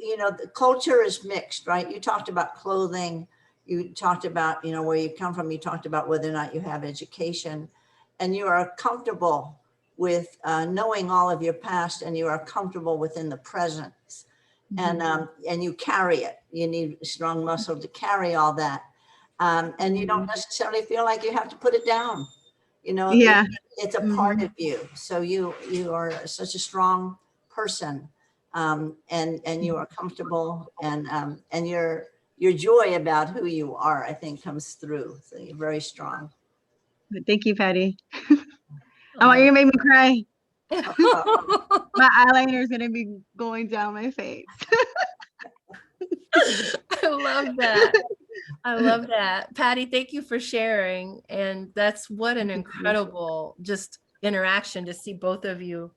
Speaker 8: you know, the culture is mixed, right? You talked about clothing, you talked about, you know, where you come from, you talked about whether or not you have education, and you are comfortable with knowing all of your past, and you are comfortable within the present, and you carry it. You need strong muscle to carry all that, and you don't necessarily feel like you have to put it down. You know,
Speaker 2: Yeah.
Speaker 8: it's a part of you. So you are such a strong person. And you are comfortable, and your joy about who you are, I think, comes through. So you're very strong.
Speaker 2: Thank you, Patty. Oh, you made me cry. My eyeliner is gonna be going down my face.
Speaker 1: I love that. I love that. Patty, thank you for sharing. And that's what an incredible just interaction to see both of you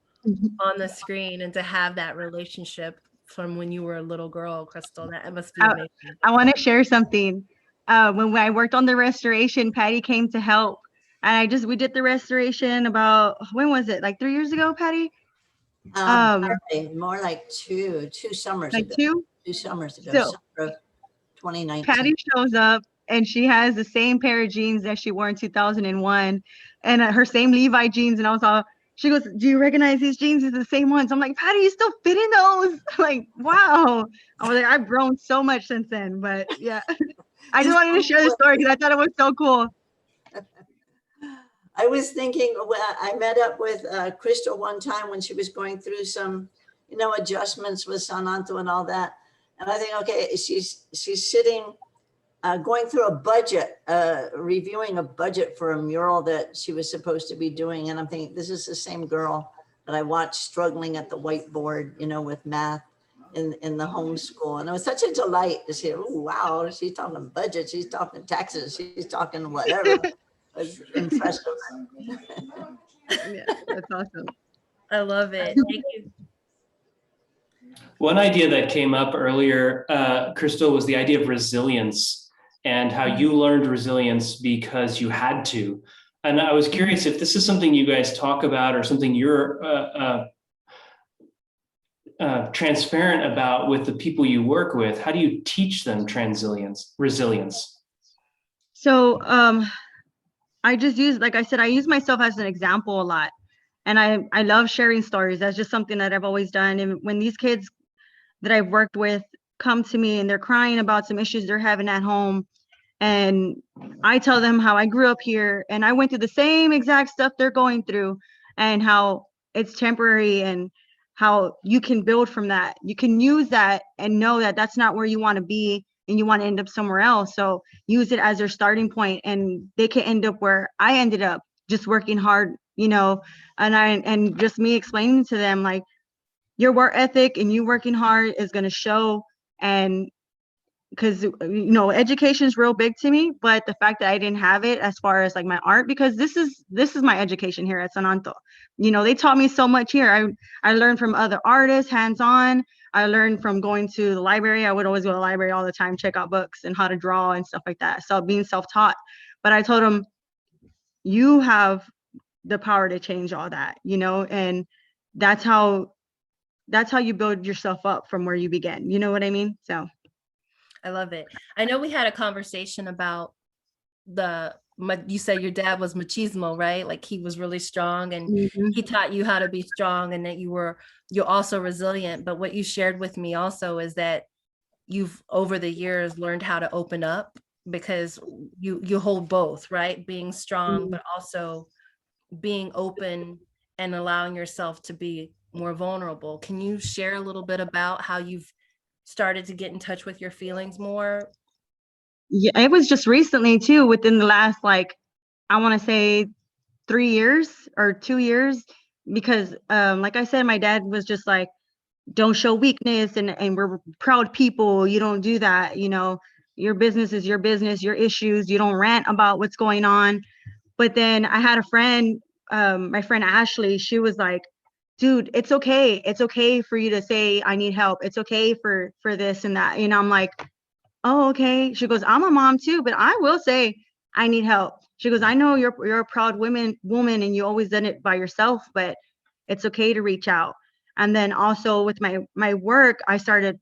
Speaker 1: on the screen and to have that relationship from when you were a little girl, Crystal. That must be
Speaker 2: I,
Speaker 1: amazing.
Speaker 2: I want to share something. When I worked on the restoration, Patty came to help. And we did the restoration about, when was it? Like 3 years ago, Patty?
Speaker 8: Probably more like two summers
Speaker 2: Like
Speaker 8: ago.
Speaker 2: 2?
Speaker 8: 2 summers ago,
Speaker 2: So
Speaker 8: summer of 2019.
Speaker 2: Patty shows up and she has the same pair of jeans that she wore in 2001 and her same Levi jeans. And I was all, she goes, do you recognize these jeans? It's the same ones. I'm like, Patty, you still fit in those? Like, wow. I was like, I've grown so much since then. But yeah, I just wanted to share the story because I thought it was so cool.
Speaker 8: I was thinking, I met up with Crystal one time when she was going through some, adjustments with San Anto and all that. And I think, okay, she's sitting, going through a budget, reviewing a budget for a mural that she was supposed to be doing. And I'm thinking, this is the same girl that I watched struggling at the whiteboard, with math in the homeschool. And it was such a delight to see, oh, wow, she's talking budget, she's talking taxes, she's talking whatever. It was impressive.
Speaker 2: Yeah, that's awesome.
Speaker 1: I love it. Thank you.
Speaker 3: One idea that came up earlier, Crystal, was the idea of resilience and how you learned resilience because you had to. And I was curious if this is something you guys talk about or something you're transparent about with the people you work with. How do you teach them resilience?
Speaker 2: So I just use, like I said, I use myself as an example a lot. And I love sharing stories. That's just something that I've always done. And when these kids that I've worked with come to me and they're crying about some issues they're having at home, and I tell them how I grew up here and I went through the same exact stuff they're going through and how it's temporary and how you can build from that. You can use that and know that that's not where you want to be and you want to end up somewhere else. So use it as their starting point and they can end up where I ended up, just working hard, and just me explaining to them like your work ethic and you working hard is going to show. And because education is real big to me, but the fact that I didn't have it as far as like my art, because this is my education here at San Anto. They taught me so much here. I learned from other artists, hands-on. I learned from going to the library. I would always go to the library all the time, check out books and how to draw and stuff like that. So being self-taught. But I told them, you have the power to change all that, and that's how you build yourself up from where you began. You know what I mean? So
Speaker 1: I love it. I know we had a conversation about you said your dad was machismo, right? Like he was really strong and he taught you how to be strong and that you're also resilient. But what you shared with me also is that you've over the years learned how to open up because you hold both, right? Being strong, but also being open and allowing yourself to be more vulnerable. Can you share a little bit about how you've started to get in touch with your feelings more?
Speaker 2: Yeah, it was just recently too, within the last, I want to say 3 years or 2 years, because like I said, my dad was just like, don't show weakness and we're proud people. You don't do that. Your business is your business, your issues. You don't rant about what's going on. But then I had a friend, my friend Ashley, she was like, dude, it's okay. It's okay for you to say, I need help. It's okay for this and that. I'm like, oh, okay. She goes, I'm a mom too, but I will say I need help. She goes, I know you're a proud woman and you always done it by yourself, but it's okay to reach out. And then also with my work, I started,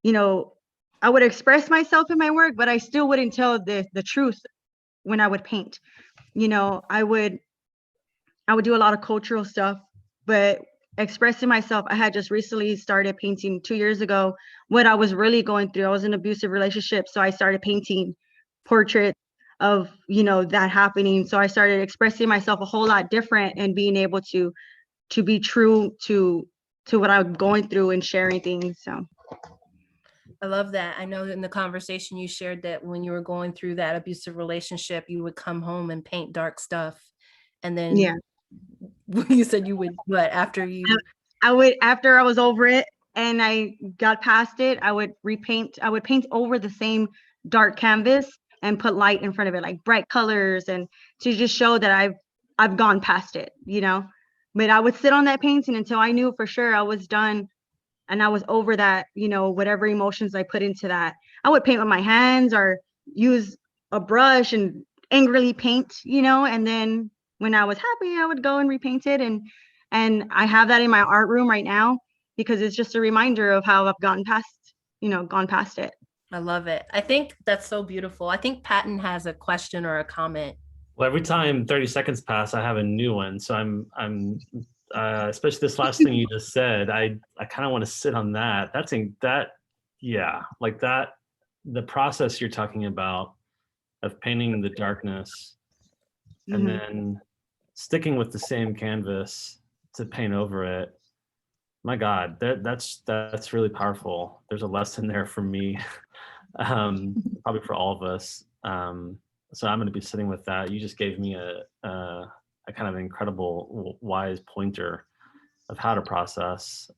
Speaker 2: I would express myself in my work, but I still wouldn't tell the truth when I would paint. I would do a lot of cultural stuff, but expressing myself, I had just recently started painting 2 years ago what I was really going through. I was in an abusive relationship. So I started painting portraits of, that happening. So I started expressing myself a whole lot different and being able to be true to what I'm going through and sharing things. So
Speaker 1: I love that. I know in the conversation you shared that when you were going through that abusive relationship, you would come home and paint dark stuff. And then You said you would, what, after you?
Speaker 2: I would, after I was over it and I got past it, I would repaint. I would paint over the same dark canvas and put light in front of it, like bright colors, and to just show that I've gone past it, you know. But I would sit on that painting until I knew for sure I was done and I was over that, you know, whatever emotions I put into that. I would paint with my hands or use a brush and angrily paint, you know, and then when I was happy, I would go and repaint it. And I have that in my art room right now because it's just a reminder of how I've gone past, you know, gone past it.
Speaker 1: I love it. I think that's so beautiful. I think Patton has a question or a comment.
Speaker 9: Well, every time 30 seconds pass, I have a new one. So especially this last thing you just said, I kind of want to sit on that. Yeah, like that, the process you're talking about of painting the darkness and then sticking with the same canvas to paint over it. My God, that's really powerful. There's a lesson there for me, probably for all of us. So I'm going to be sitting with that. You just gave me a kind of incredible, wise pointer of how to process.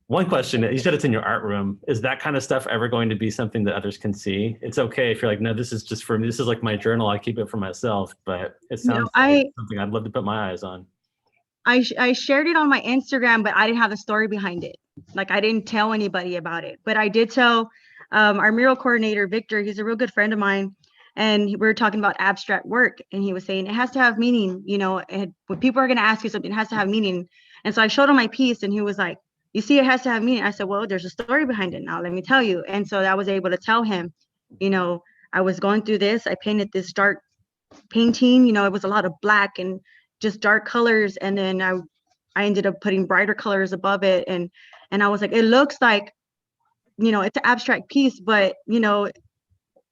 Speaker 9: One question, you said it's in your art room. Is that kind of stuff ever going to be something that others can see? It's okay if you're like, no, this is just for me. This is like my journal. I keep it for myself, but it sounds like something I'd love to put my eyes on.
Speaker 2: I shared it on my Instagram, but I didn't have the story behind it. Like I didn't tell anybody about it, but I did tell our mural coordinator, Victor. He's a real good friend of mine. And we were talking about abstract work. And he was saying it has to have meaning, you know, when people are going to ask you something, it has to have meaning. And so I showed him my piece and he was like, you see, it has to have meaning. I said, well, there's a story behind it now. Let me tell you. And so I was able to tell him, you know, I was going through this. I painted this dark painting, you know, it was a lot of black and just dark colors. And then I ended up putting brighter colors above it. And I was like, it looks like, you know, it's an abstract piece, but, you know,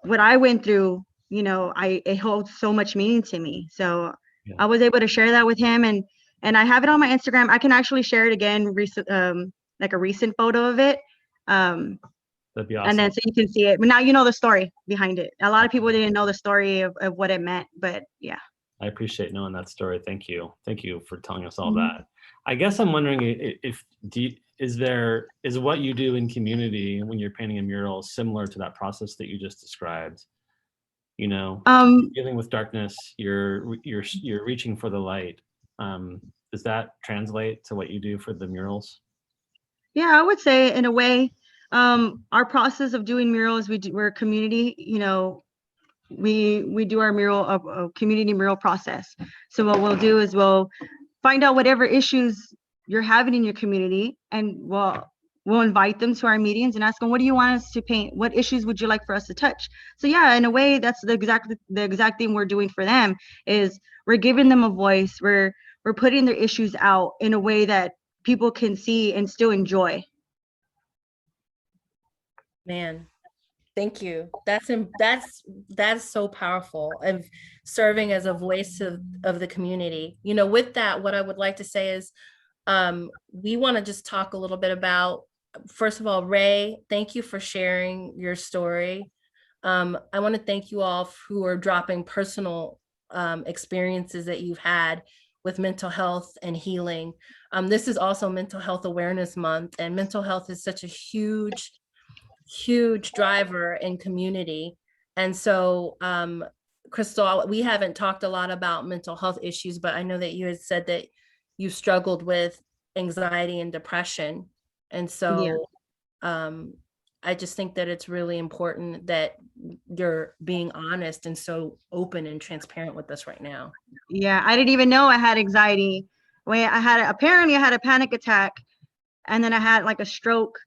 Speaker 2: what I went through, you know, it holds so much meaning to me. So yeah. I was able to share that with him and I have it on my Instagram. I can actually share it again, like a recent photo of it.
Speaker 9: That'd be awesome.
Speaker 2: And then so you can see it. But now you know the story behind it. A lot of people didn't know the story of what it meant, but yeah.
Speaker 9: I appreciate knowing that story. Thank you. Thank you for telling us all that. I guess I'm wondering is what you do in community when you're painting a mural similar to that process that you just described? You know, dealing with darkness, you're reaching for the light. Does that translate to what you do for the murals?
Speaker 2: Yeah, I would say in a way, our process of doing murals, we're a community, you know, we do our mural, a community mural process. So what we'll do is we'll find out whatever issues you're having in your community and we'll invite them to our meetings and ask them, what do you want us to paint? What issues would you like for us to touch? So yeah, in a way, that's the exact thing we're doing for them is we're giving them a voice. We're putting their issues out in a way that people can see and still enjoy.
Speaker 1: Man, thank you. That's so powerful of serving as a voice of the community. You know, with that, what I would like to say is we want to just talk a little bit about, first of all, Ray, thank you for sharing your story. I want to thank you all who are dropping personal experiences that you've had with mental health and healing. This is also Mental Health Awareness Month, and mental health is such a huge driver in community. And so, Crystal, we haven't talked a lot about mental health issues, but I know that you had said that you struggled with anxiety and depression. And so I just think that it's really important that you're being honest and so open and transparent with us right now.
Speaker 2: Yeah, I didn't even know I had anxiety. Apparently I had a panic attack and then I had like a stroke.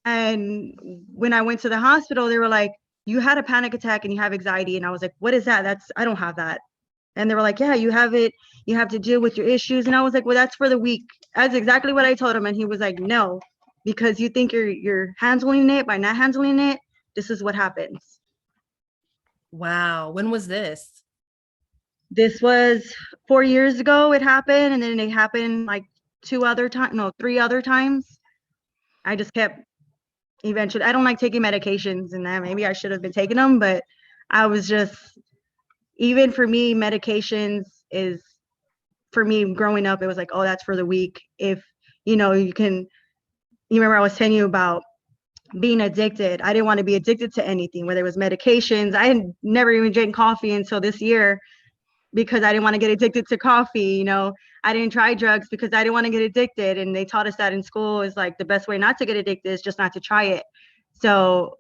Speaker 2: And when I went to the hospital, they were like, you had a panic attack and you have anxiety. And I was like, what is that? I don't have that. And they were like, yeah, you have it. You have to deal with your issues. And I was like, well, that's for the weak. That's exactly what I told him. And he was like, no, because you think you're handling it by not handling it. This is what happens.
Speaker 1: Wow. When was this?
Speaker 2: This was 4 years ago. It happened. And then it happened like 3 other times. I just kept eventually, I don't like taking medications and that maybe I should have been taking them, but I was just, even for me, medications is for me growing up, it was like, oh, that's for the weak. If, you know, you remember I was telling you about being addicted. I didn't want to be addicted to anything, whether it was medications. I had never even drank coffee until this year because I didn't want to get addicted to coffee. You know, I didn't try drugs because I didn't want to get addicted. And they taught us that in school is like the best way not to get addicted is just not to try it. So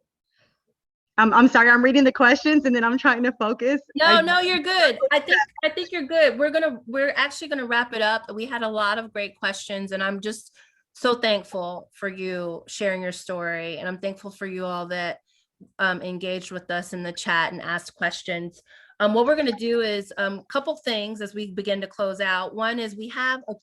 Speaker 2: I'm sorry, I'm reading the questions and then I'm trying to focus.
Speaker 1: No, you're good. I think you're good. We're actually gonna wrap it up. We had a lot of great questions, and I'm just so thankful for you sharing your story. And I'm thankful for you all that engaged with us in the chat and asked questions. What we're gonna do is a couple things as we begin to close out. One is we have a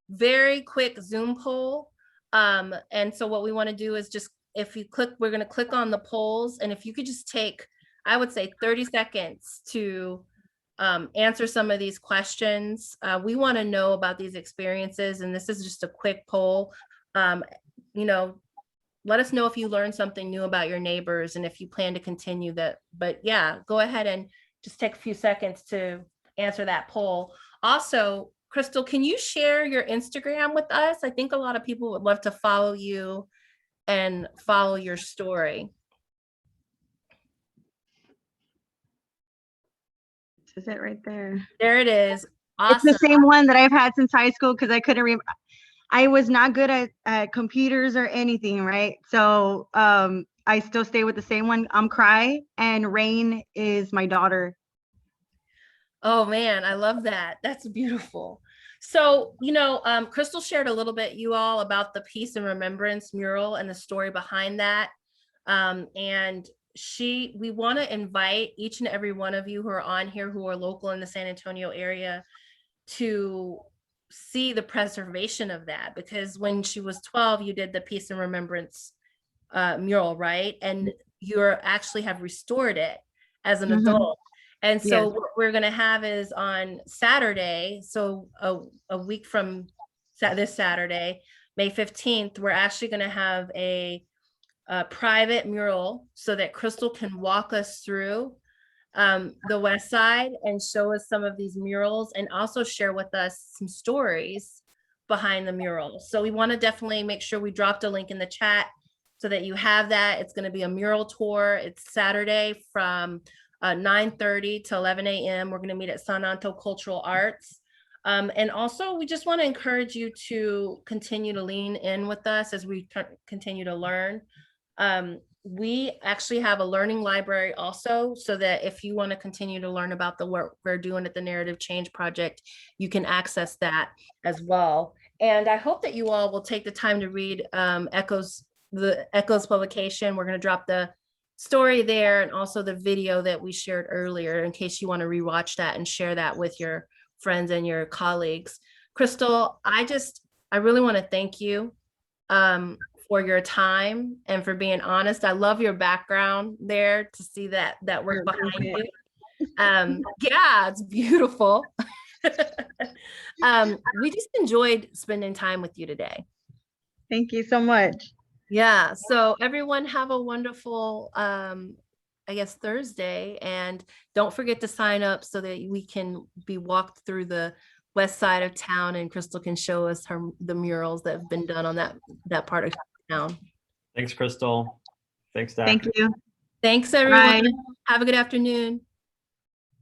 Speaker 1: very quick Zoom poll. And so what we want to do is just, if you click, we're going to click on the polls. And if you could just take, I would say 30 seconds to answer some of these questions. We want to know about these experiences. And this is just a quick poll. You know, let us know if you learned something new about your neighbors and if you plan to continue that. But yeah, go ahead and just take a few seconds to answer that poll. Also, Crystal, can you share your Instagram with us? I think a lot of people would love to follow you and follow your story.
Speaker 2: Is it right there?
Speaker 1: There it is. Awesome.
Speaker 2: It's the same one that I've had since high school because I couldn't remember. I was not good at computers or anything, right? So I still stay with the same one. I'm Cry, and Rain is my daughter.
Speaker 1: Oh man, I love that. That's beautiful. So, you know, Crystal shared a little bit, you all, about the Peace and Remembrance mural and the story behind that. And we want to invite each and every one of you who are on here who are local in the San Antonio area to see the preservation of that, because when she was 12, you did the Peace and Remembrance mural, right? And you actually have restored it as an adult. And so what we're going to have is on Saturday, so a week from this Saturday, May 15th, we're actually going to have a private mural so that Crystal can walk us through the West Side and show us some of these murals and also share with us some stories behind the murals. So we want to definitely make sure we dropped a link in the chat so that you have that. It's going to be a mural tour. It's Saturday from 9:30 to 11 a.m. We're going to meet at San Anto Cultural Arts. And also, we just want to encourage you to continue to lean in with us as we continue to learn. We actually have a learning library also, so that if you want to continue to learn about the work we're doing at the Narrative Change Project, you can access that as well. And I hope that you all will take the time to read the Echoes publication. We're going to drop the story there and also the video that we shared earlier in case you want to rewatch that and share that with your friends and your colleagues. Crystal, I really want to thank you for your time and for being honest. I love your background there to see that work behind you. Yeah, it's beautiful. We just enjoyed spending time with you today.
Speaker 2: Thank you so much.
Speaker 1: Yeah, so everyone have a wonderful, I guess, Thursday, and don't forget to sign up so that we can be walked through the west side of town and Crystal can show us the murals that have been done on that part of town.
Speaker 9: Thanks, Crystal. Thanks, Dak.
Speaker 2: Thank you.
Speaker 1: Thanks, everyone.
Speaker 2: Bye.
Speaker 1: Have a good afternoon.